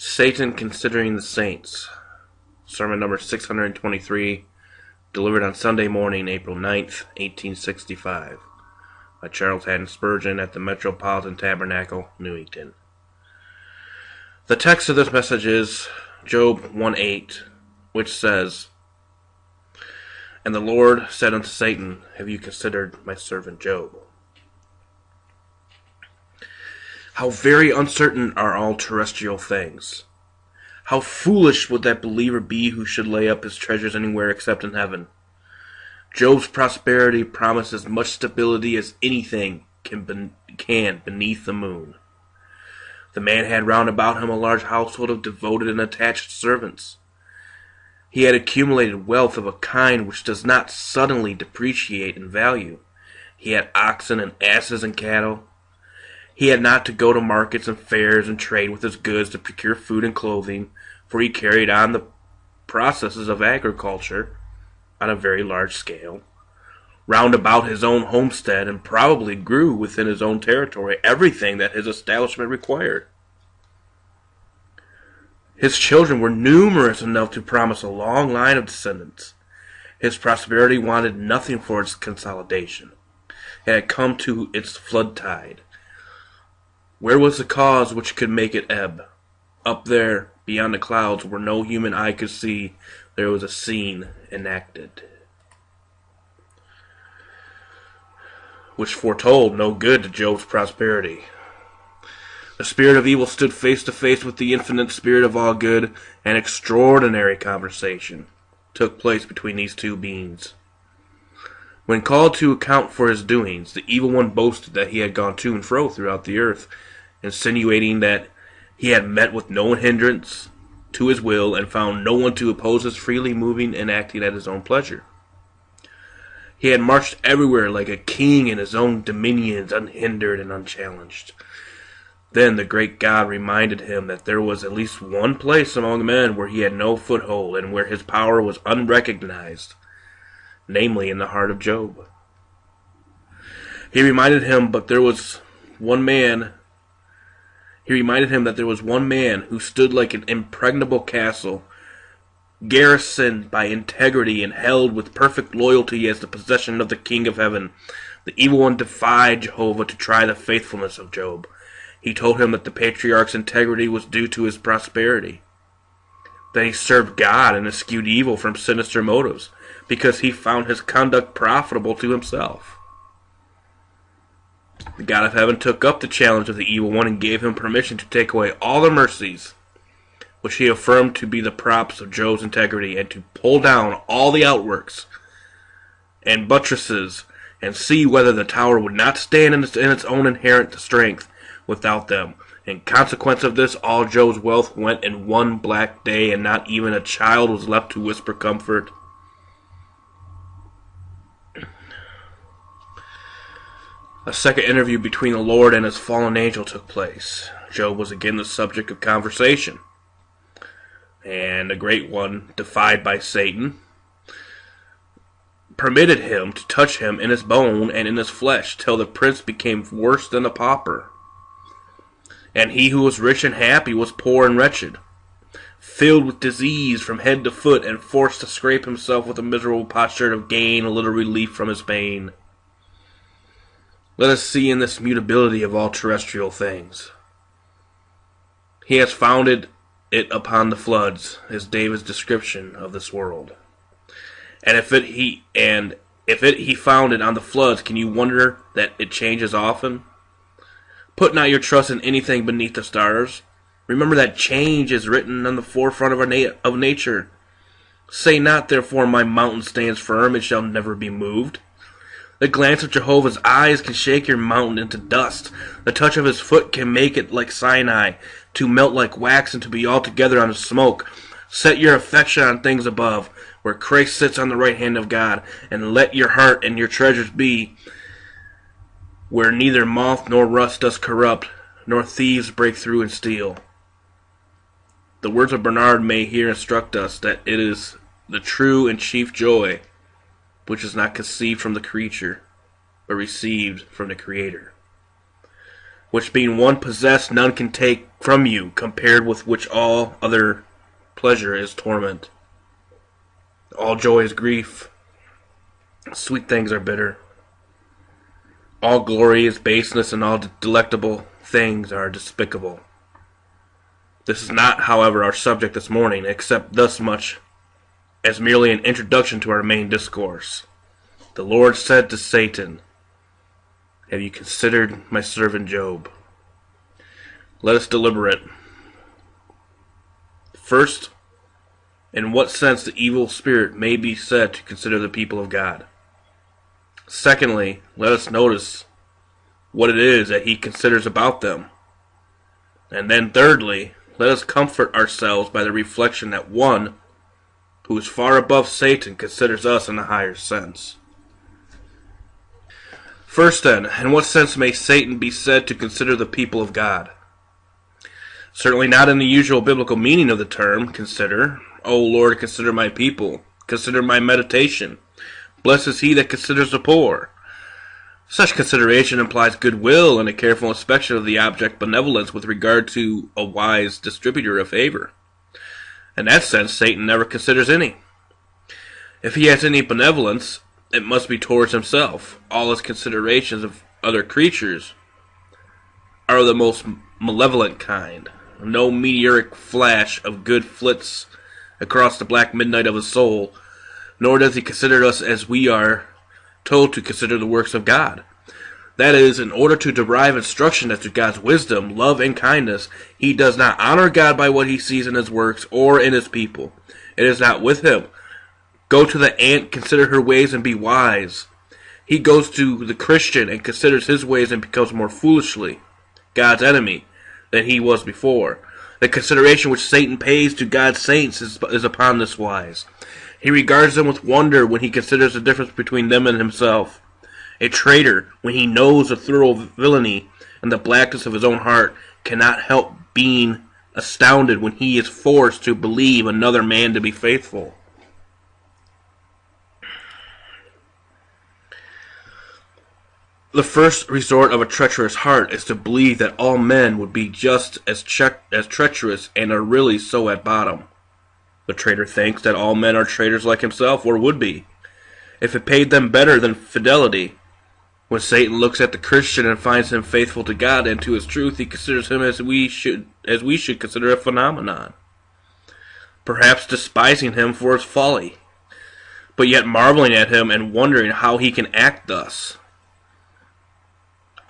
Satan Considering the Saints, sermon number 623, delivered on Sunday morning, April 9th, 1865, by Charles Haddon Spurgeon at the Metropolitan Tabernacle, Newington. The text of this message is Job 1:8, which says, "And the Lord said unto Satan, Have you considered my servant Job?" How very uncertain are all terrestrial things. How foolish would that believer be who should lay up his treasures anywhere except in heaven. Job's prosperity promised as much stability as anything can beneath the moon. The man had round about him a large household of devoted and attached servants. He had accumulated wealth of a kind which does not suddenly depreciate in value. He had oxen and asses and cattle. He had not to go to markets and fairs and trade with his goods to procure food and clothing, for he carried on the processes of agriculture on a very large scale, round about his own homestead, and probably grew within his own territory everything that his establishment required. His children were numerous enough to promise a long line of descendants. His prosperity wanted nothing for its consolidation. It had come to its flood tide. Where was the cause which could make it ebb? Up there, beyond the clouds, where no human eye could see, there was a scene enacted, which foretold no good to Job's prosperity. The spirit of evil stood face to face with the infinite spirit of all good, and extraordinary conversation took place between these two beings. When called to account for his doings, the evil one boasted that he had gone to and fro throughout the earth, insinuating that he had met with no hindrance to his will and found no one to oppose his freely moving and acting at his own pleasure. He had marched everywhere like a king in his own dominions, unhindered and unchallenged. Then the great God reminded him that there was at least one place among men where he had no foothold and where his power was unrecognized, namely in the heart of Job. He reminded him that there was one man who stood like an impregnable castle, garrisoned by integrity and held with perfect loyalty as the possession of the King of Heaven. The evil one defied Jehovah to try the faithfulness of Job. He told him that the patriarch's integrity was due to his prosperity, that he served God and eschewed evil from sinister motives, because he found his conduct profitable to himself. The God of heaven took up the challenge of the evil one and gave him permission to take away all the mercies which he affirmed to be the props of Job's integrity, and to pull down all the outworks and buttresses, and see whether the tower would not stand in its own inherent strength without them. In consequence of this, all Job's wealth went in one black day, and not even a child was left to whisper comfort. A second interview between the Lord and his fallen angel took place. Job was again the subject of conversation, and a great one, defied by Satan, permitted him to touch him in his bone and in his flesh, till the prince became worse than a pauper. And he who was rich and happy was poor and wretched, filled with disease from head to foot, and forced to scrape himself with a miserable potsherd of gain a little relief from his pain. Let us see in this mutability of all terrestrial things. He has founded it upon the floods, is David's description of this world. And if he found it on the floods, can you wonder that it changes often? Put not your trust in anything beneath the stars. Remember that change is written on the forefront of nature. Say not, therefore, my mountain stands firm, it shall never be moved. The glance of Jehovah's eyes can shake your mountain into dust. The touch of his foot can make it like Sinai, to melt like wax and to be altogether on smoke. Set your affection on things above, where Christ sits on the right hand of God, and let your heart and your treasures be where neither moth nor rust does corrupt, nor thieves break through and steal. The words of Bernard may here instruct us that it is the true and chief joy which is not conceived from the creature, but received from the Creator, which being one possessed, none can take from you, compared with which all other pleasure is torment. All joy is grief. Sweet things are bitter. All glory is baseness, and all delectable things are despicable. This is not, however, our subject this morning, except thus much as merely an introduction to our main discourse. The Lord said to Satan, "Have you considered my servant Job?" Let us deliberate. First, in what sense the evil spirit may be said to consider the people of God. Secondly, let us notice what it is that he considers about them. And then thirdly, let us comfort ourselves by the reflection that one who is far above Satan considers us in a higher sense. First then, in what sense may Satan be said to consider the people of God? Certainly not in the usual biblical meaning of the term, consider. O Lord, consider my people. Consider my meditation. Blessed is he that considers the poor. Such consideration implies goodwill and a careful inspection of the object benevolence with regard to a wise distributor of favor. In that sense, Satan never considers any. If he has any benevolence, it must be towards himself. All his considerations of other creatures are of the most malevolent kind. No meteoric flash of good flits across the black midnight of his soul, nor does he consider us as we are told to consider the works of God. That is, in order to derive instruction as to God's wisdom, love, and kindness, he does not honor God by what he sees in his works or in his people. It is not with him. Go to the ant, consider her ways, and be wise. He goes to the Christian and considers his ways and becomes more foolishly God's enemy than he was before. The consideration which Satan pays to God's saints is upon this wise. He regards them with wonder when he considers the difference between them and himself. A traitor, when he knows the thorough villainy and the blackness of his own heart, cannot help being astounded when he is forced to believe another man to be faithful. The first resort of a treacherous heart is to believe that all men would be just as treacherous and are really so at bottom. The traitor thinks that all men are traitors like himself, or would be, if it paid them better than fidelity. When Satan looks at the Christian and finds him faithful to God and to his truth, he considers him as we should consider a phenomenon, perhaps despising him for his folly, but yet marveling at him and wondering how he can act thus.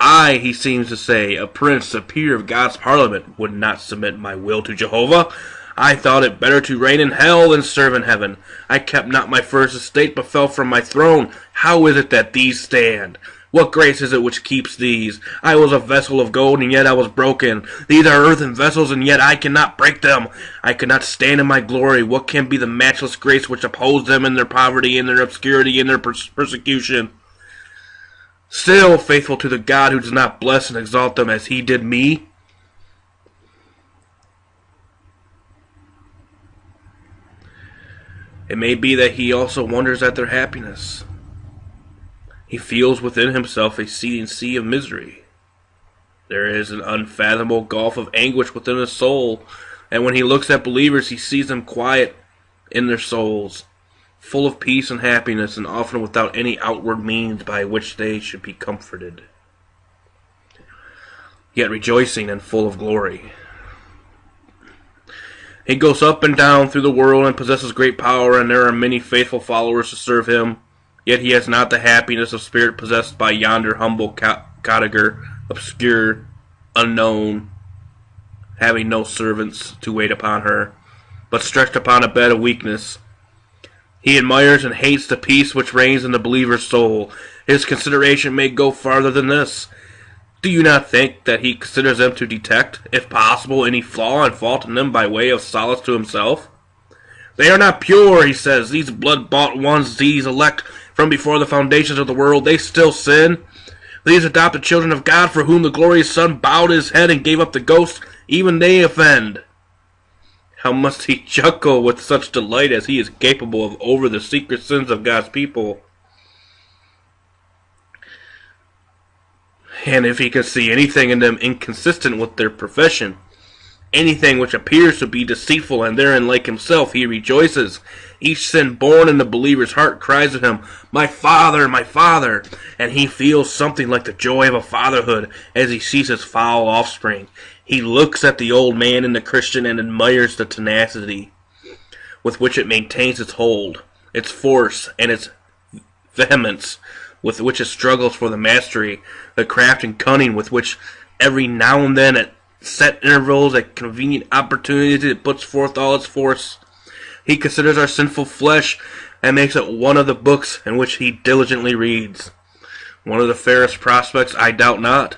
I, he seems to say, a prince, a peer of God's parliament, would not submit my will to Jehovah. I thought it better to reign in hell than serve in heaven. I kept not my first estate, but fell from my throne. How is it that these stand? What grace is it which keeps these? I was a vessel of gold, and yet I was broken. These are earthen vessels, and yet I cannot break them. I cannot stand in my glory. What can be the matchless grace which upholds them in their poverty, in their obscurity, in their persecution? Still faithful to the God who does not bless and exalt them as he did me. It may be that he also wonders at their happiness. He feels within himself a seething sea of misery. There is an unfathomable gulf of anguish within his soul, and when he looks at believers, he sees them quiet in their souls, full of peace and happiness, and often without any outward means by which they should be comforted, yet rejoicing and full of glory. He goes up and down through the world and possesses great power, and there are many faithful followers to serve him, yet he has not the happiness of spirit possessed by yonder humble cottager, obscure, unknown, having no servants to wait upon her, but stretched upon a bed of weakness. He admires and hates the peace which reigns in the believer's soul. His consideration may go farther than this. Do you not think that he considers them to detect, if possible, any flaw and fault in them by way of solace to himself? They are not pure, he says, these blood-bought ones, these elect from before the foundations of the world. They still sin. These adopted children of God, for whom the glorious Son bowed his head and gave up the ghost, even they offend. How must he chuckle with such delight as he is capable of over the secret sins of God's people? And if he can see anything in them inconsistent with their profession, anything which appears to be deceitful, and therein, like himself, he rejoices. Each sin born in the believer's heart cries at him, my Father, and he feels something like the joy of a fatherhood as he sees his foul offspring. He looks at the old man in the Christian and admires the tenacity with which it maintains its hold, its force, and its vehemence with which it struggles for the mastery, the craft and cunning with which every now and then at set intervals, at convenient opportunities, it puts forth all its force. He considers our sinful flesh and makes it one of the books in which he diligently reads. One of the fairest prospects, I doubt not,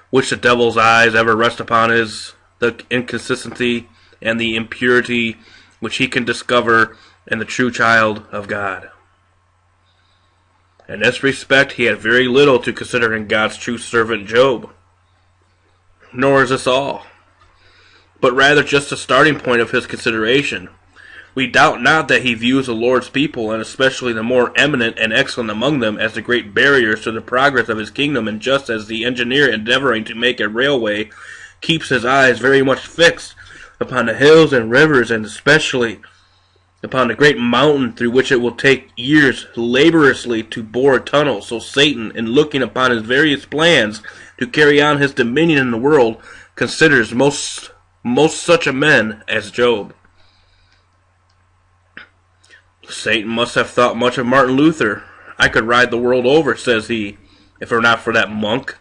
which the devil's eyes ever rest upon is the inconsistency and the impurity which he can discover in the true child of God. In this respect, he had very little to consider in God's true servant Job. Nor is this all, but rather just a starting point of his consideration. We doubt not that he views the Lord's people, and especially the more eminent and excellent among them, as the great barriers to the progress of his kingdom, and just as the engineer endeavoring to make a railway keeps his eyes very much fixed upon the hills and rivers, and especially upon the great mountain through which it will take years laboriously to bore a tunnel, so Satan, in looking upon his various plans to carry on his dominion in the world, considers most such a men as Job. Satan must have thought much of Martin Luther. I could ride the world over, says he, if it were not for that monk.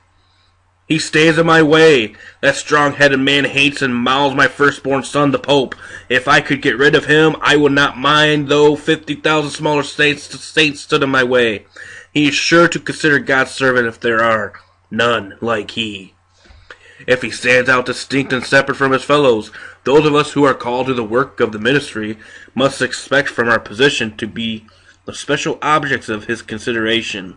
He stays in my way. That strong-headed man hates and mauls my firstborn son, the Pope. If I could get rid of him, I would not mind though 50,000 smaller saints stood in my way. He is sure to consider God's servant if there are none like he. If he stands out distinct and separate from his fellows, those of us who are called to the work of the ministry must expect from our position to be the special objects of his consideration.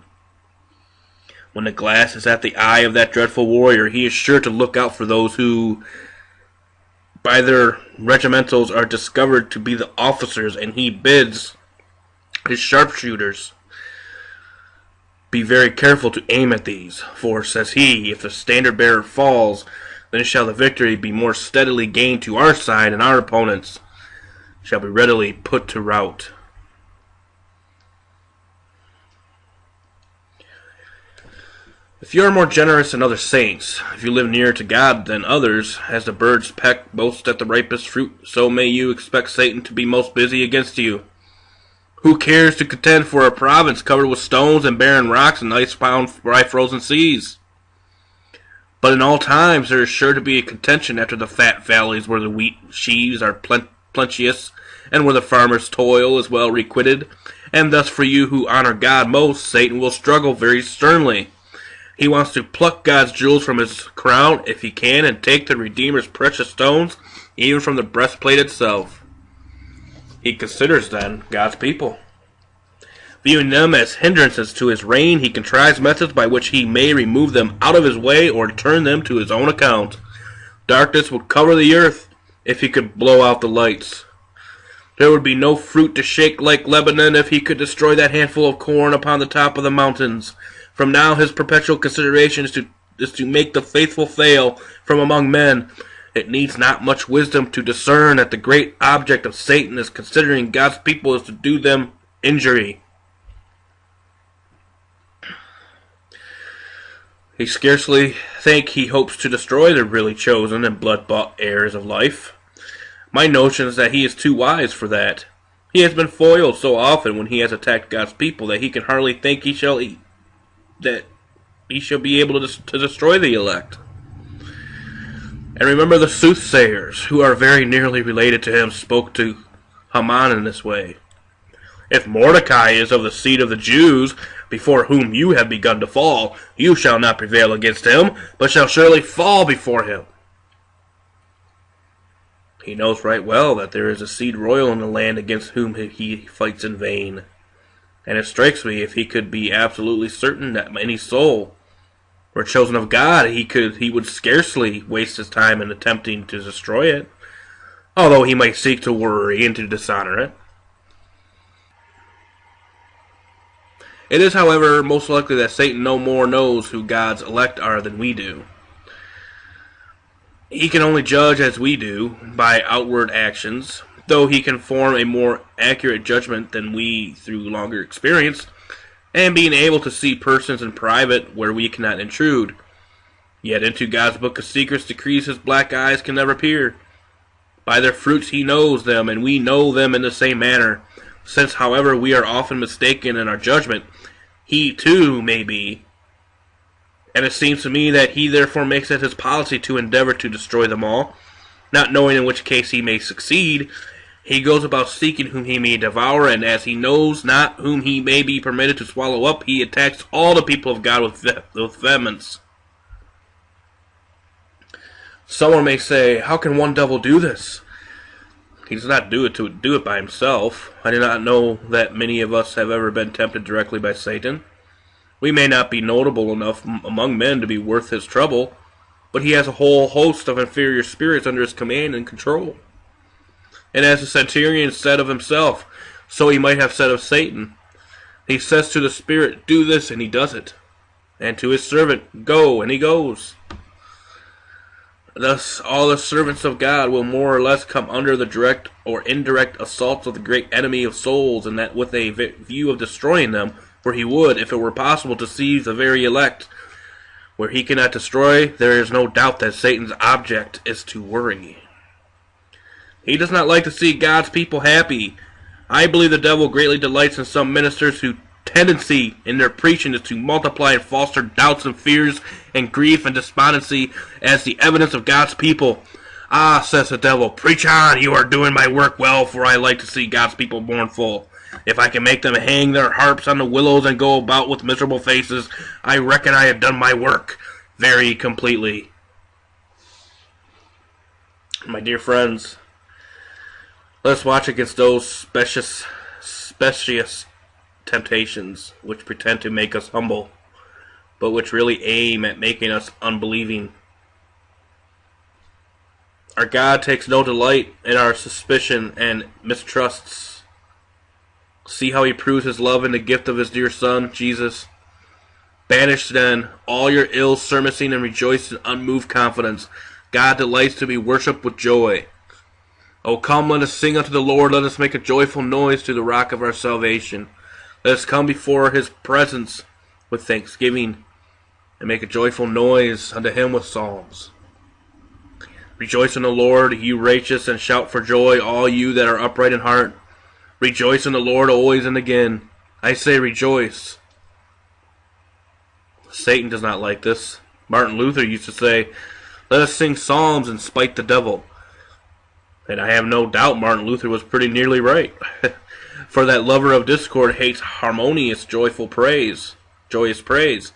When the glass is at the eye of that dreadful warrior, he is sure to look out for those who, by their regimentals, are discovered to be the officers, and he bids his sharpshooters be very careful to aim at these, for, says he, if the standard-bearer falls, then shall the victory be more steadily gained to our side, and our opponents shall be readily put to rout. If you are more generous than other saints, if you live nearer to God than others, as the birds peck most at the ripest fruit, so may you expect Satan to be most busy against you. Who cares to contend for a province covered with stones and barren rocks and ice-bound by frozen seas? But in all times there is sure to be a contention after the fat valleys where the wheat sheaves are plenteous, and where the farmer's toil is well requited, and thus for you who honor God most, Satan will struggle very sternly. He wants to pluck God's jewels from his crown, if he can, and take the Redeemer's precious stones, even from the breastplate itself. He considers, then, God's people. Viewing them as hindrances to his reign, he contrives methods by which he may remove them out of his way or turn them to his own account. Darkness would cover the earth if he could blow out the lights. There would be no fruit to shake like Lebanon if he could destroy that handful of corn upon the top of the mountains. From now his perpetual consideration is to make the faithful fail from among men. It needs not much wisdom to discern that the great object of Satan is considering God's people is to do them injury. He scarcely think he hopes to destroy the really chosen and blood-bought heirs of life. My notion is that he is too wise for that. He has been foiled so often when he has attacked God's people that he can hardly think he shall be able to destroy the elect. And remember the soothsayers, who are very nearly related to him, spoke to Haman in this way. If Mordecai is of the seed of the Jews, before whom you have begun to fall, you shall not prevail against him, but shall surely fall before him. He knows right well that there is a seed royal in the land against whom he fights in vain. And it strikes me, if he could be absolutely certain that any soul were chosen of God, he would scarcely waste his time in attempting to destroy it, although he might seek to worry and to dishonor it. It is, however, most likely that Satan no more knows who God's elect are than we do. He can only judge as we do, by outward actions, though he can form a more accurate judgment than we through longer experience, and being able to see persons in private where we cannot intrude. Yet into God's book of secrets decrees his black eyes can never peer. By their fruits he knows them, and we know them in the same manner. Since, however, we are often mistaken in our judgment, he too may be. And it seems to me that he therefore makes it his policy to endeavor to destroy them all, not knowing in which case he may succeed. He goes about seeking whom he may devour, and as he knows not whom he may be permitted to swallow up, he attacks all the people of God with vehemence. Someone may say, how can one devil do this? He does not do it to do it by himself. I do not know that many of us have ever been tempted directly by Satan. We may not be notable enough among men to be worth his trouble, but he has a whole host of inferior spirits under his command and control. And as the centurion said of himself, so he might have said of Satan. He says to the spirit, do this, and he does it. And to his servant, go, and he goes. Thus, all the servants of God will more or less come under the direct or indirect assaults of the great enemy of souls, and that with a view of destroying them, for he would, if it were possible, deceive the very elect. Where he cannot destroy, there is no doubt that Satan's object is to worry. He does not like to see God's people happy. I believe the devil greatly delights in some ministers whose tendency in their preaching is to multiply and foster doubts and fears and grief and despondency as the evidence of God's people. Ah, says the devil, preach on, you are doing my work well, for I like to see God's people mournful. If I can make them hang their harps on the willows and go about with miserable faces, I reckon I have done my work very completely. My dear friends, let us watch against those specious temptations which pretend to make us humble, but which really aim at making us unbelieving. Our God takes no delight in our suspicion and mistrusts. See how he proves his love in the gift of his dear Son, Jesus. Banish then all your ill surmising and rejoice in unmoved confidence. God delights to be worshipped with joy. O come, let us sing unto the Lord, let us make a joyful noise to the rock of our salvation. Let us come before his presence with thanksgiving, and make a joyful noise unto him with psalms. Rejoice in the Lord, you righteous, and shout for joy, all you that are upright in heart. Rejoice in the Lord always and again. I say rejoice. Satan does not like this. Martin Luther used to say, let us sing psalms and spite the devil. And I have no doubt Martin Luther was pretty nearly right. For that lover of discord hates harmonious, joyous praise.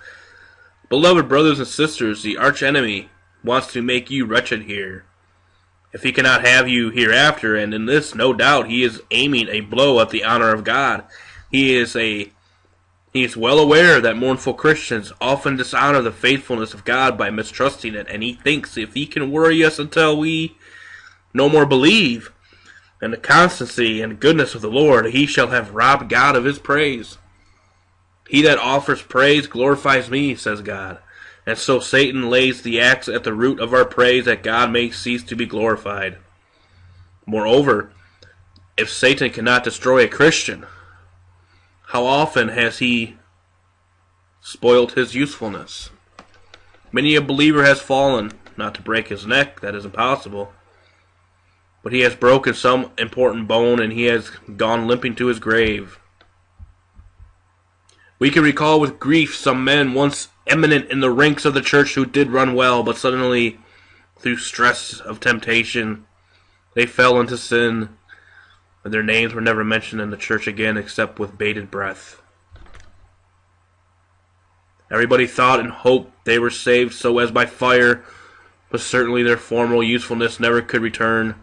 Beloved brothers and sisters, the archenemy wants to make you wretched here. If he cannot have you hereafter, and in this, no doubt, he is aiming a blow at the honor of God. He is well aware that mournful Christians often dishonor the faithfulness of God by mistrusting it, and he thinks if he can worry us until we no more believe in the constancy and goodness of the Lord, he shall have robbed God of his praise. He that offers praise glorifies me, says God. And so Satan lays the axe at the root of our praise that God may cease to be glorified. Moreover, if Satan cannot destroy a Christian, how often has he spoiled his usefulness? Many a believer has fallen, not to break his neck, that is impossible, but he has broken some important bone and he has gone limping to his grave. We can recall with grief some men once eminent in the ranks of the church who did run well, but suddenly, through stress of temptation, they fell into sin, and their names were never mentioned in the church again except with bated breath. Everybody thought and hoped they were saved so as by fire, but certainly their former usefulness never could return.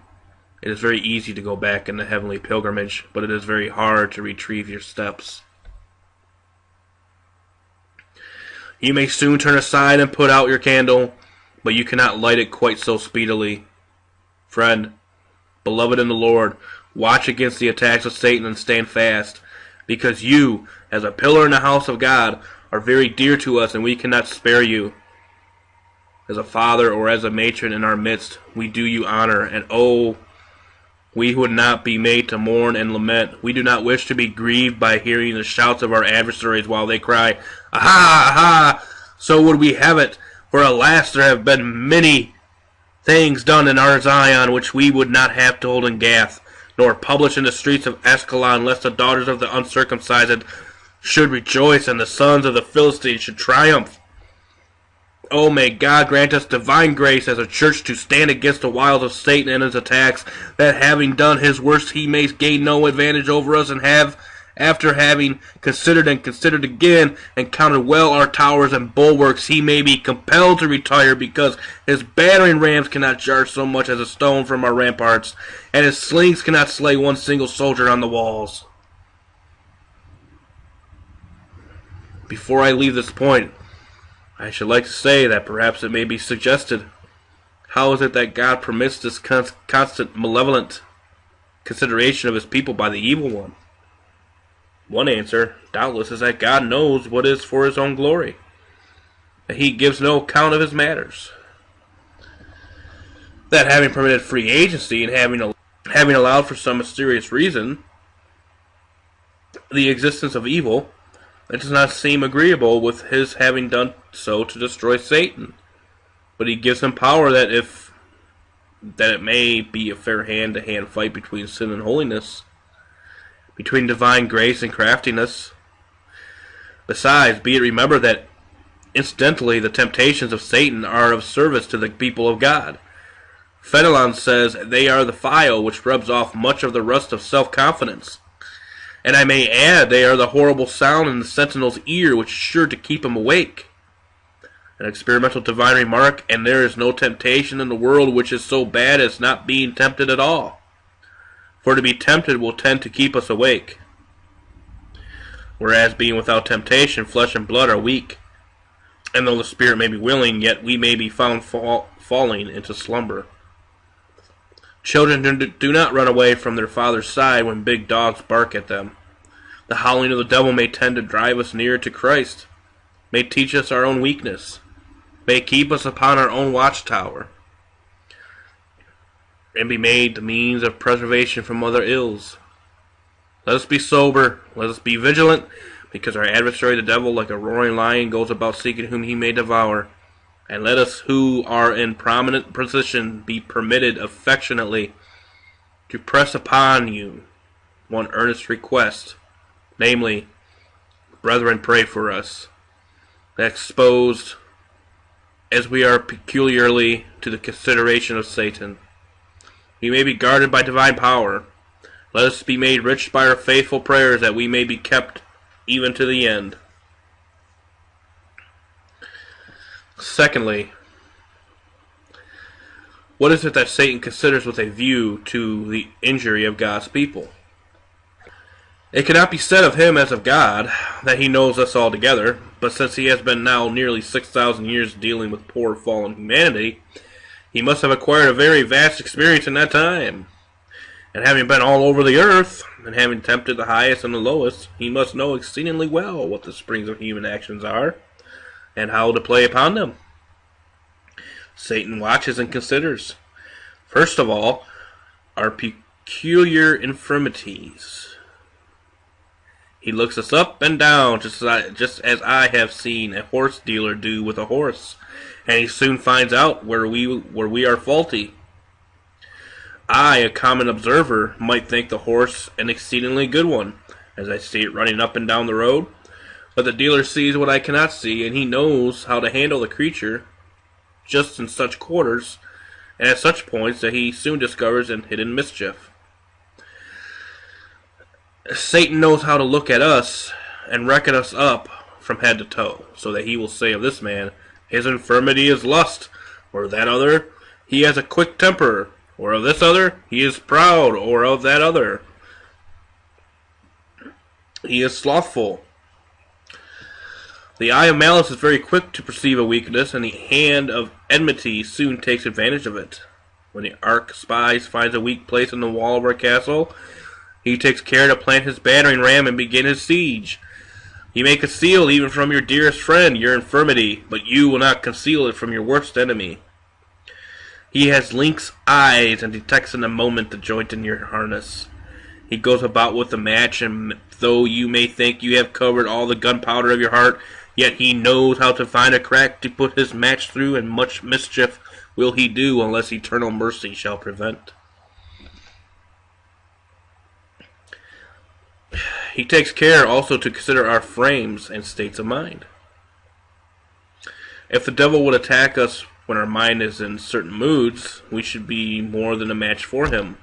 It is very easy to go back in the heavenly pilgrimage, but it is very hard to retrieve your steps. You may soon turn aside and put out your candle, but you cannot light it quite so speedily. Friend, beloved in the Lord, watch against the attacks of Satan and stand fast, because you, as a pillar in the house of God, are very dear to us and we cannot spare you. as a father or as a matron in our midst, we do you honor, and oh, we would not be made to mourn and lament. We do not wish to be grieved by hearing the shouts of our adversaries while they cry, aha, aha, so would we have it, for alas, there have been many things done in our Zion which we would not have told in Gath, nor published in the streets of Ascalon, lest the daughters of the uncircumcised should rejoice, and the sons of the Philistines should triumph. Oh, may God grant us divine grace as a church to stand against the wiles of Satan and his attacks, that having done his worst he may gain no advantage over us, and have, after having considered and considered again, and counted well our towers and bulwarks, he may be compelled to retire, because his battering rams cannot jar so much as a stone from our ramparts, and his slings cannot slay one single soldier on the walls. Before I leave this point, I should like to say that perhaps it may be suggested, how is it that God permits this constant malevolent consideration of his people by the evil one? One answer, doubtless, is that God knows what is for his own glory, that he gives no account of his matters, that having permitted free agency and having allowed for some mysterious reason the existence of evil, it does not seem agreeable with his having done so to destroy Satan. But he gives him power that it may be a fair hand-to-hand fight between sin and holiness, between divine grace and craftiness. Besides, be it remembered that incidentally the temptations of Satan are of service to the people of God. Fenelon says they are the file which rubs off much of the rust of self-confidence. And I may add, they are the horrible sound in the sentinel's ear which is sure to keep him awake. An experimental divine remark, and there is no temptation in the world which is so bad as not being tempted at all. For to be tempted will tend to keep us awake. Whereas being without temptation, flesh and blood are weak. And though the spirit may be willing, yet we may be found falling into slumber. Children do not run away from their father's side when big dogs bark at them. The howling of the devil may tend to drive us nearer to Christ, may teach us our own weakness, may keep us upon our own watchtower, and be made the means of preservation from other ills. Let us be sober, let us be vigilant, because our adversary the devil, like a roaring lion, goes about seeking whom he may devour. And let us who are in prominent position be permitted affectionately to press upon you one earnest request, namely, brethren, pray for us, exposed as we are peculiarly to the consideration of Satan. We may be guarded by divine power. Let us be made rich by our faithful prayers, that we may be kept even to the end. Secondly, what is it that Satan considers with a view to the injury of God's people? It cannot be said of him as of God that he knows us altogether, but since he has been now nearly 6,000 years dealing with poor fallen humanity, he must have acquired a very vast experience in that time. And having been all over the earth, and having tempted the highest and the lowest, he must know exceedingly well what the springs of human actions are, and how to play upon them. Satan watches and considers, first of all, our peculiar infirmities. He looks us up and down, just as I have seen a horse dealer do with a horse, and he soon finds out where we are faulty. I, a common observer, might think the horse an exceedingly good one, as I see it running up and down the road. But the dealer sees what I cannot see, and he knows how to handle the creature just in such quarters and at such points that he soon discovers an hidden mischief. Satan knows how to look at us and reckon us up from head to toe, so that he will say of this man, his infirmity is lust, or of that other, he has a quick temper, or of this other, he is proud, or of that other, he is slothful. The eye of malice is very quick to perceive a weakness, and the hand of enmity soon takes advantage of it. When the arch-spy finds a weak place in the wall of our castle, he takes care to plant his battering ram and begin his siege. He may conceal even from your dearest friend your infirmity, but you will not conceal it from your worst enemy. He has lynx eyes and detects in a moment the joint in your harness. He goes about with a match, and though you may think you have covered all the gunpowder of your heart, yet he knows how to find a crack to put his match through, and much mischief will he do unless eternal mercy shall prevent. He takes care also to consider our frames and states of mind. If the devil would attack us when our mind is in certain moods, we should be more than a match for him.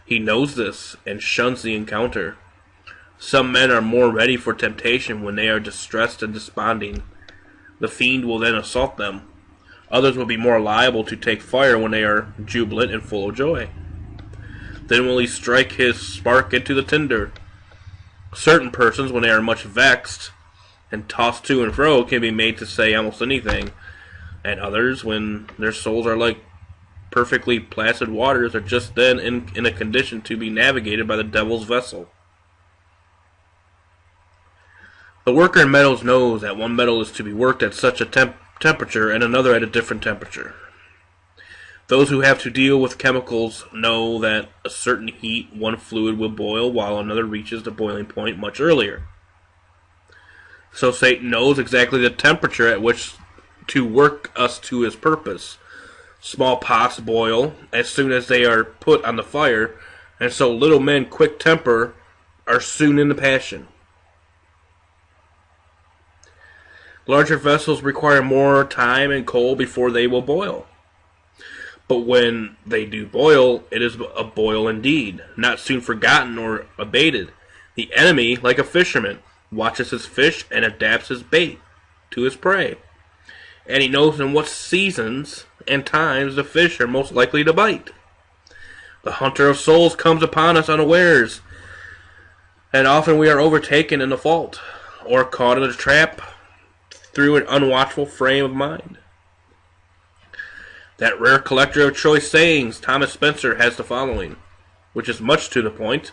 He knows this and shuns the encounter. Some men are more ready for temptation when they are distressed and desponding. The fiend will then assault them. Others will be more liable to take fire when they are jubilant and full of joy. Then will he strike his spark into the tinder. Certain persons, when they are much vexed and tossed to and fro, can be made to say almost anything, and others, when their souls are like perfectly placid waters, are just then in a condition to be navigated by the devil's vessel. The worker in metals knows that one metal is to be worked at such a temperature and another at a different temperature. Those who have to deal with chemicals know that a certain heat one fluid will boil while another reaches the boiling point much earlier. So Satan knows exactly the temperature at which to work us to his purpose. Small pots boil as soon as they are put on the fire, and so little men quick temper are soon in the passion. Larger vessels require more time and coal before they will boil. But when they do boil, it is a boil indeed, not soon forgotten or abated. The enemy, like a fisherman, watches his fish and adapts his bait to his prey. And he knows in what seasons and times the fish are most likely to bite. The hunter of souls comes upon us unawares, and often we are overtaken in the fault, or caught in a trap through an unwatchful frame of mind. That rare collector of choice sayings, Thomas Spencer, has the following, which is much to the point.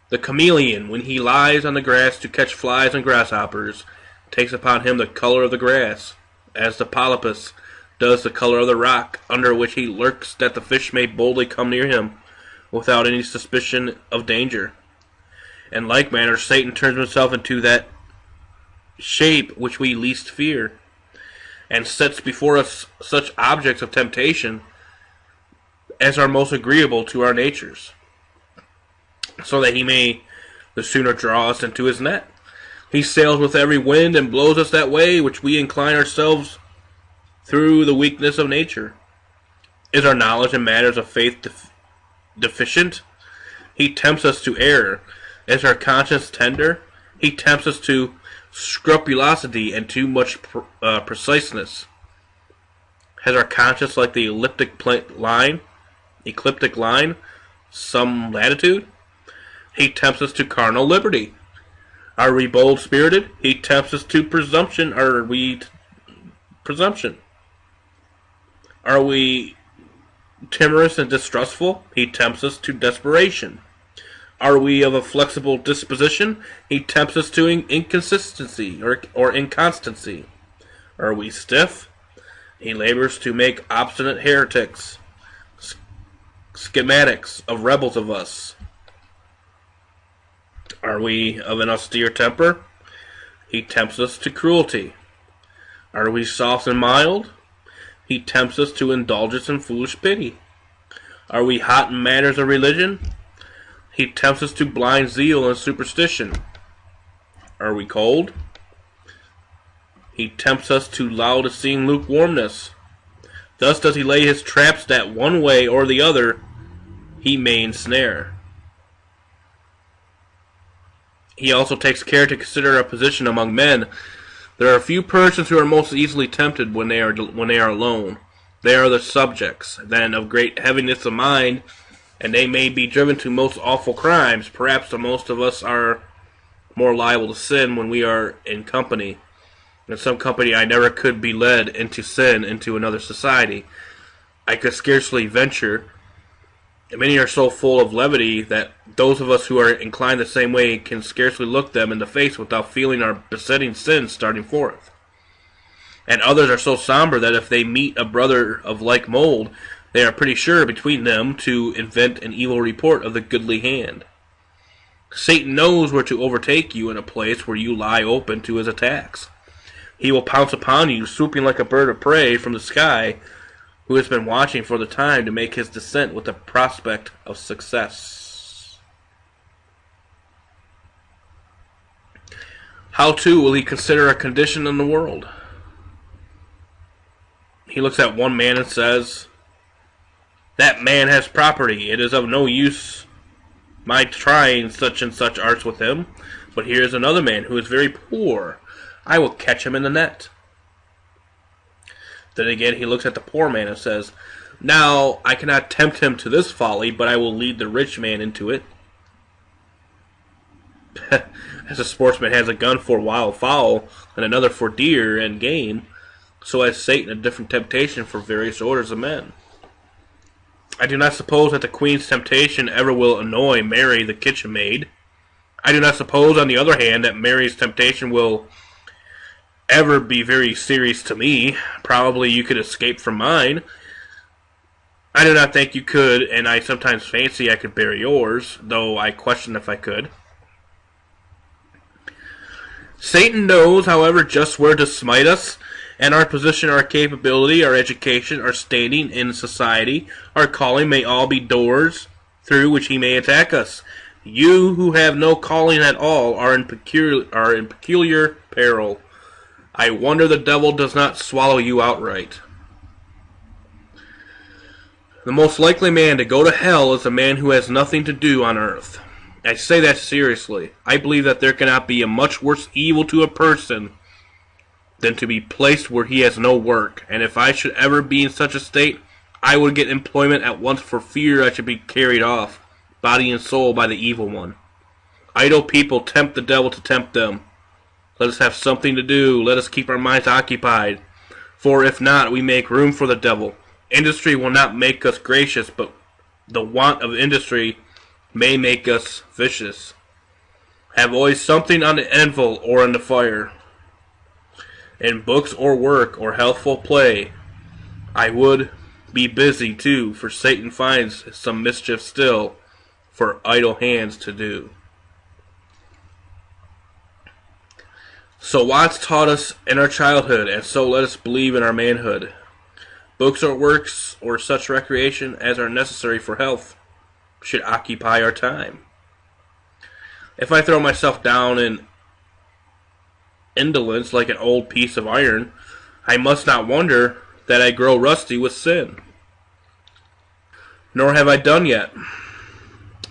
The chameleon, when he lies on the grass to catch flies and grasshoppers, takes upon him the color of the grass, as the polypus does the color of the rock under which he lurks, that the fish may boldly come near him, without any suspicion of danger. In like manner, Satan turns himself into that shape which we least fear, and sets before us such objects of temptation as are most agreeable to our natures, so that he may the sooner draw us into his net. He sails with every wind and blows us that way which we incline ourselves through the weakness of nature. Is our knowledge in matters of faith deficient? He tempts us to error. Is our conscience tender? He tempts us to scrupulosity and too much preciseness. Has our conscience, like the ecliptic line, some latitude? He tempts us to carnal liberty. Are we bold-spirited? He tempts us to presumption. Are we presumption? Are we timorous and distrustful? He tempts us to desperation. Are we of a flexible disposition? He tempts us to inconsistency or inconstancy. Are we stiff? He labors to make obstinate heretics, schematics of rebels of us. Are we of an austere temper? He tempts us to cruelty. Are we soft and mild? He tempts us to indulgence and foolish pity. Are we hot in matters of religion? He tempts us to blind zeal and superstition. Are we cold? He tempts us to loud-seeing lukewarmness. Thus does he lay his traps that one way or the other he may ensnare. He also takes care to consider our position among men. There are few persons who are most easily tempted when they are alone. They are the subjects, then, of great heaviness of mind, and they may be driven to most awful crimes. Perhaps the most of us are more liable to sin when we are in company. In some company I never could be led into sin into another society. I could scarcely venture And many are so full of levity that those of us who are inclined the same way can scarcely look them in the face without feeling our besetting sins starting forth. And others are so somber that if they meet a brother of like mold, they are pretty sure between them to invent an evil report of the goodly hand. Satan knows where to overtake you in a place where you lie open to his attacks. He will pounce upon you, swooping like a bird of prey from the sky, who has been watching for the time to make his descent with the prospect of success. How, too, will he consider a condition in the world? He looks at one man and says, "That man has property. It is of no use my trying such and such arts with him. But here is another man who is very poor. I will catch him in the net." Then again he looks at the poor man and says, "Now I cannot tempt him to this folly, but I will lead the rich man into it." As a sportsman has a gun for wild fowl and another for deer and game, so has Satan a different temptation for various orders of men. I do not suppose that the queen's temptation ever will annoy Mary the kitchen maid. I do not suppose, on the other hand, that Mary's temptation will ever be very serious to me. Probably you could escape from mine. I do not think you could, and I sometimes fancy I could bear yours, though I question if I could. Satan knows, however, just where to smite us, and our position, our capability, our education, our standing in society, our calling may all be doors through which he may attack us. You who have no calling at all are in peculiar peril. I wonder the devil does not swallow you outright. The most likely man to go to hell is a man who has nothing to do on earth. I say that seriously. I believe that there cannot be a much worse evil to a person than to be placed where he has no work, and if I should ever be in such a state, I would get employment at once for fear I should be carried off, body and soul, by the evil one. Idle people tempt the devil to tempt them. Let us have something to do. Let us keep our minds occupied, for if not, we make room for the devil. Industry will not make us gracious, but the want of industry may make us vicious. Have always something on the anvil or on the fire. In books or work or healthful play, I would be busy too, for Satan finds some mischief still for idle hands to do. So Watts taught us in our childhood, and so let us believe in our manhood. Books or works or such recreation as are necessary for health should occupy our time. If I throw myself down in indolence like an old piece of iron, I must not wonder that I grow rusty with sin. Nor have I done yet.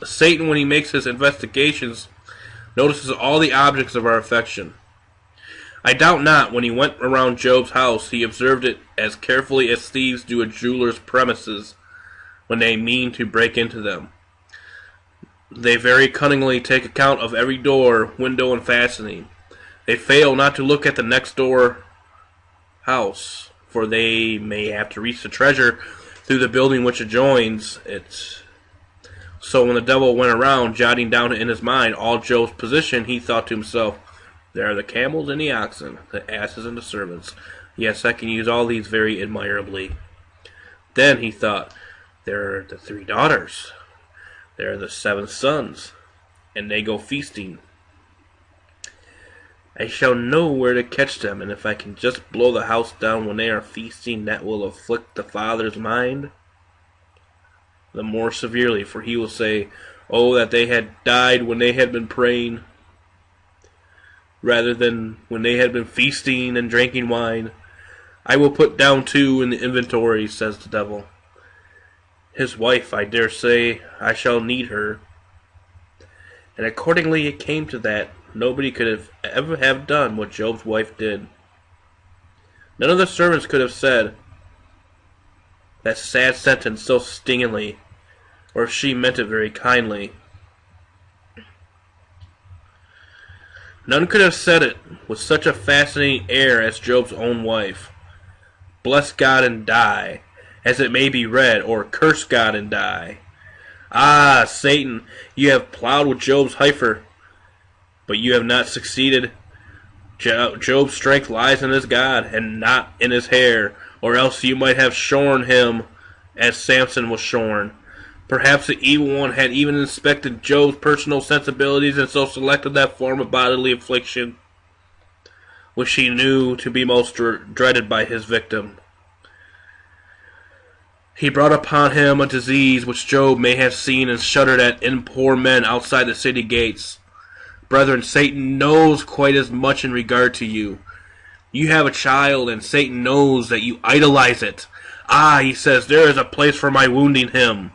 Satan, when he makes his investigations, notices all the objects of our affection. I doubt not when he went around Job's house he observed it as carefully as thieves do a jeweler's premises when they mean to break into them. They very cunningly take account of every door, window, and fastening. They fail not to look at the next door house, for they may have to reach the treasure through the building which adjoins it. So when the devil went around jotting down in his mind all Job's position, he thought to himself, "There are the camels and the oxen, the asses and the servants. Yes, I can use all these very admirably." Then he thought, "There are the 3 daughters. There are the 7 sons, and they go feasting. I shall know where to catch them, and if I can just blow the house down when they are feasting, that will afflict the father's mind the more severely, for he will say, 'Oh, that they had died when they had been praying, rather than when they had been feasting and drinking wine.' I will put down 2 in the inventory," says the devil. "His wife, I dare say, I shall need her." And accordingly it came to that. Nobody could ever have done what Job's wife did. None of the servants could have said that sad sentence so stingingly, or if she meant it very kindly. None could have said it with such a fascinating air as Job's own wife. "Bless God and die," as it may be read, or "curse God and die." Ah, Satan, you have plowed with Job's heifer, but you have not succeeded. Job's strength lies in his God, and not in his hair, or else you might have shorn him as Samson was shorn. Perhaps the evil one had even inspected Job's personal sensibilities and so selected that form of bodily affliction which he knew to be most dreaded by his victim. He brought upon him a disease which Job may have seen and shuddered at in poor men outside the city gates. Brethren, Satan knows quite as much in regard to you. You have a child, and Satan knows that you idolize it. Ah, he says, there is a place for my wounding him.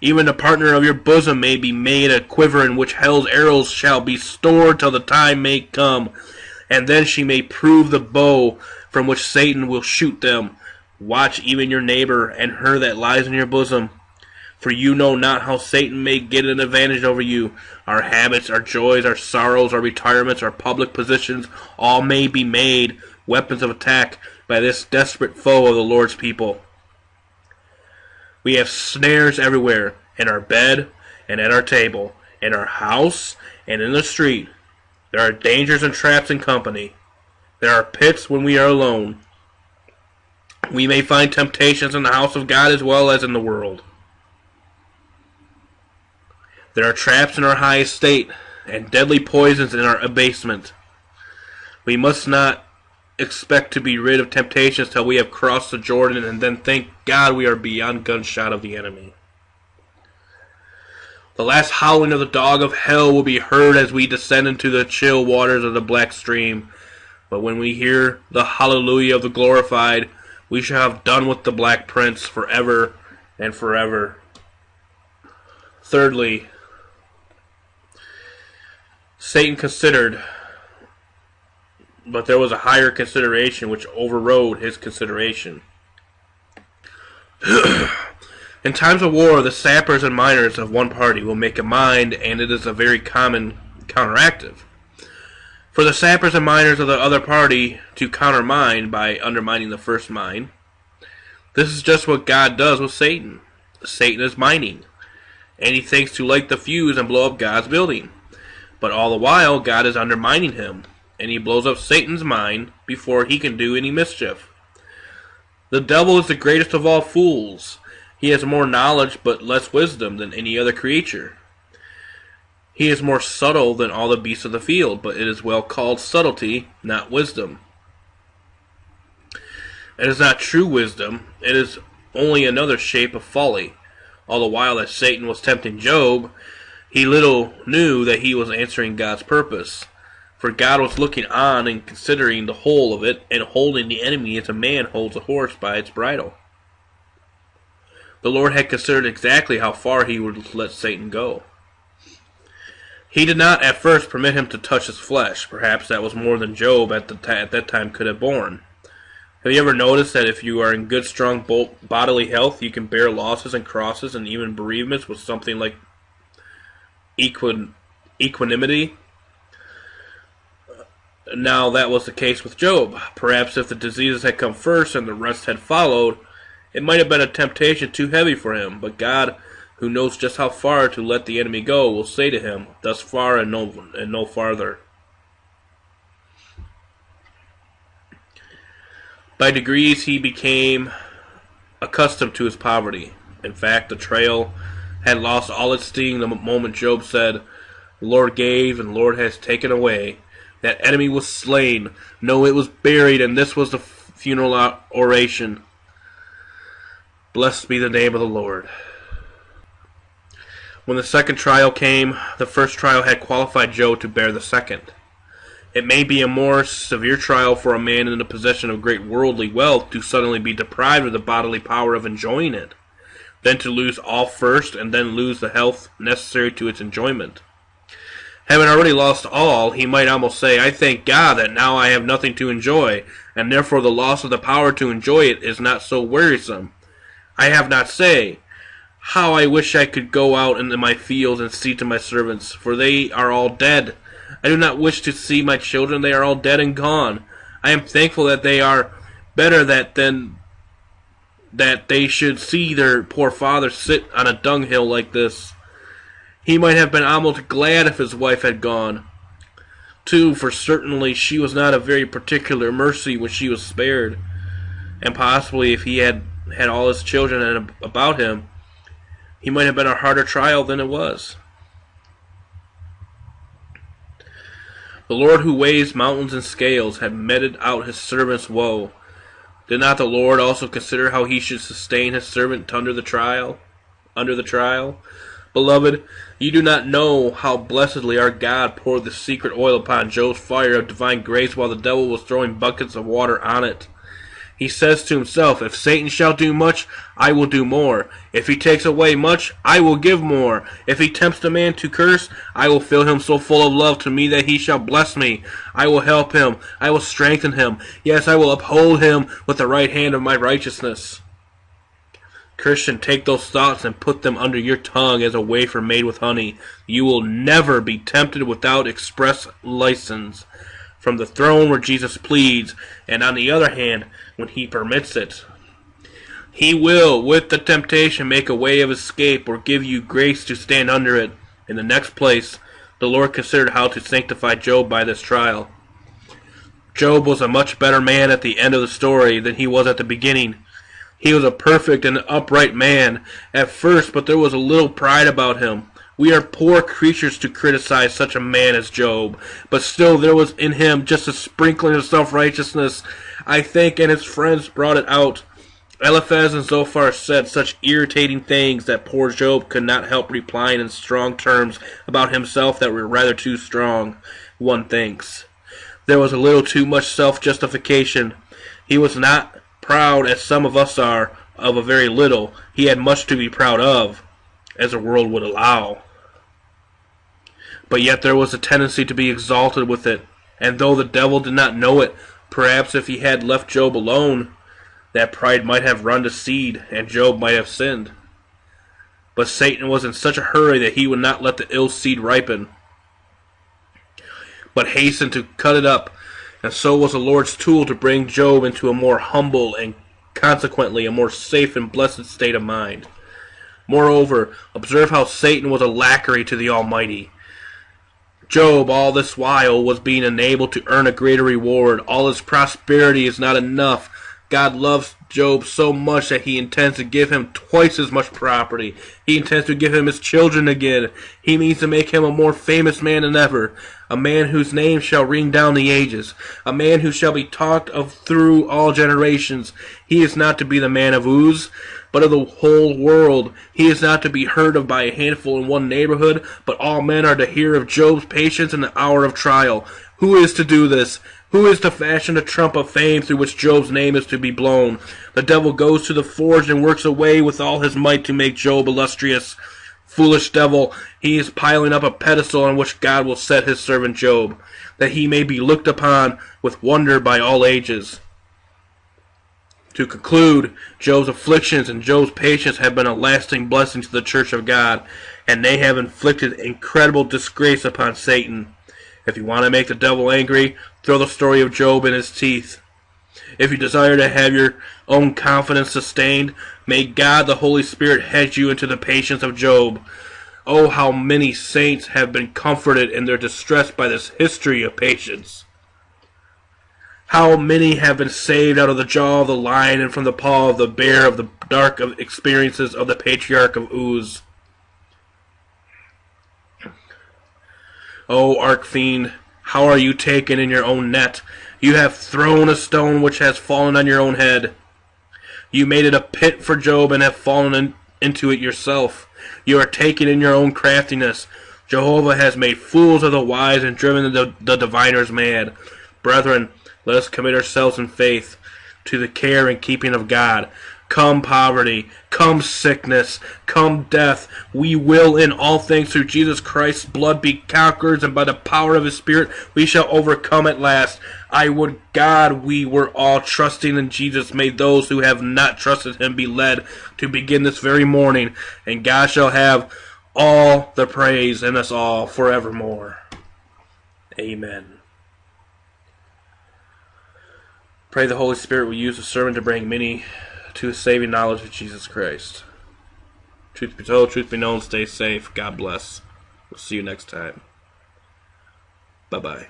Even the partner of your bosom may be made a quiver in which hell's arrows shall be stored till the time may come, and then she may prove the bow from which Satan will shoot them. Watch even your neighbor and her that lies in your bosom, for you know not how Satan may get an advantage over you. Our habits, our joys, our sorrows, our retirements, our public positions, all may be made weapons of attack by this desperate foe of the Lord's people. We have snares everywhere, in our bed and at our table, in our house and in the street. There are dangers and traps in company. There are pits when we are alone. We may find temptations in the house of God as well as in the world. There are traps in our high estate and deadly poisons in our abasement. We must not expect to be rid of temptations till we have crossed the Jordan, and then thank God we are beyond gunshot of the enemy. The last howling of the dog of hell will be heard as we descend into the chill waters of the black stream. But when we hear the hallelujah of the glorified, we shall have done with the black prince forever and forever. Thirdly, Satan considered, but there was a higher consideration which overrode his consideration. In times of war, the sappers and miners of one party will make a mine, and it is a very common counteractive. For the sappers and miners of the other party to countermine by undermining the first mine. This is just what God does with Satan. Satan is mining, and he thinks to light the fuse and blow up God's building. But all the while, God is undermining him, and he blows up Satan's mine before he can do any mischief. The devil is the greatest of all fools. He has more knowledge but less wisdom than any other creature. He is more subtle than all the beasts of the field, but it is well called subtlety, not wisdom. It is not true wisdom, it is only another shape of folly. All the while that Satan was tempting Job, he little knew that he was answering God's purpose. For God was looking on and considering the whole of it, and holding the enemy as a man holds a horse by its bridle. The Lord had considered exactly how far he would let Satan go. He did not at first permit him to touch his flesh. Perhaps that was more than Job at that time could have borne. Have you ever noticed that if you are in good, strong bodily health, you can bear losses and crosses and even bereavements with something like equanimity? Now that was the case with Job. Perhaps if the diseases had come first and the rest had followed, it might have been a temptation too heavy for him, but God, who knows just how far to let the enemy go, will say to him, thus far and no farther. By degrees he became accustomed to his poverty. In fact, the trail had lost all its sting the moment Job said, "The Lord gave and the Lord has taken away." That enemy was slain. No, it was buried, and this was the funeral oration. Blessed be the name of the Lord. When the second trial came, the first trial had qualified Job to bear the second. It may be a more severe trial for a man in the possession of great worldly wealth to suddenly be deprived of the bodily power of enjoying it, than to lose all first and then lose the health necessary to its enjoyment. Having already lost all, he might almost say, I thank God that now I have nothing to enjoy, and therefore the loss of the power to enjoy it is not so wearisome. I have not say, how I wish I could go out into my fields and see to my servants, for they are all dead. I do not wish to see my children, they are all dead and gone. I am thankful that they are better than that they should see their poor father sit on a dunghill like this. He might have been almost glad if his wife had gone, too, for certainly she was not a very particular mercy when she was spared, and possibly if he had had all his children about him, he might have been a harder trial than it was. The Lord who weighs mountains in scales had meted out his servant's woe. Did not the Lord also consider how he should sustain his servant under the trial? Beloved, you do not know how blessedly our God poured the secret oil upon Job's fire of divine grace while the devil was throwing buckets of water on it. He says to himself, if Satan shall do much, I will do more. If he takes away much, I will give more. If he tempts a man to curse, I will fill him so full of love to me that he shall bless me. I will help him. I will strengthen him. Yes, I will uphold him with the right hand of my righteousness. Christian, take those thoughts and put them under your tongue as a wafer made with honey. You will never be tempted without express license from the throne where Jesus pleads, and on the other hand, when he permits it. He will, with the temptation, make a way of escape or give you grace to stand under it. In the next place, the Lord considered how to sanctify Job by this trial. Job was a much better man at the end of the story than he was at the beginning. He was a perfect and upright man at first, but there was a little pride about him. We are poor creatures to criticize such a man as Job, but still there was in him just a sprinkling of self-righteousness, I think, and his friends brought it out. Eliphaz and Zophar said such irritating things that poor Job could not help replying in strong terms about himself that were rather too strong, one thinks. There was a little too much self-justification. He was not proud, as some of us are, of a very little. He had much to be proud of, as the world would allow. But yet there was a tendency to be exalted with it, and though the devil did not know it, perhaps if he had left Job alone, that pride might have run to seed, and Job might have sinned. But Satan was in such a hurry that he would not let the ill seed ripen, but hastened to cut it up, and so was the Lord's tool to bring Job into a more humble and consequently a more safe and blessed state of mind. Moreover, observe how Satan was a lackey to the Almighty. Job, all this while, was being enabled to earn a greater reward. All his prosperity is not enough. God loves Job so much that he intends to give him twice as much property. He intends to give him his children again. He means to make him a more famous man than ever, a man whose name shall ring down the ages, a man who shall be talked of through all generations. He is not to be the man of Uz, but of the whole world. He is not to be heard of by a handful in one neighborhood, but all men are to hear of Job's patience in the hour of trial. Who is to do this? Who is to fashion a trump of fame through which Job's name is to be blown? The devil goes to the forge and works away with all his might to make Job illustrious. Foolish devil, he is piling up a pedestal on which God will set his servant Job, that he may be looked upon with wonder by all ages. To conclude, Job's afflictions and Job's patience have been a lasting blessing to the church of God, and they have inflicted incredible disgrace upon Satan. If you want to make the devil angry, throw the story of Job in his teeth. If you desire to have your own confidence sustained, may God the Holy Spirit hedge you into the patience of Job. Oh, how many saints have been comforted in their distress by this history of patience. How many have been saved out of the jaw of the lion and from the paw of the bear of the dark experiences of the patriarch of Uz. O Archfiend, how are you taken in your own net? You have thrown a stone which has fallen on your own head. You made it a pit for Job and have fallen into it yourself. You are taken in your own craftiness. Jehovah has made fools of the wise and driven the diviners mad. Brethren, let us commit ourselves in faith to the care and keeping of God. Come poverty, come sickness, come death, we will in all things through Jesus Christ's blood be conquerors, and by the power of his Spirit we shall overcome at last. I would God we were all trusting in Jesus. May those who have not trusted him be led to begin this very morning, and God shall have all the praise in us all forevermore. Amen. Pray the Holy Spirit will use the sermon to bring many to a saving knowledge of Jesus Christ. Truth be told, truth be known, stay safe. God bless. We'll see you next time. Bye-bye.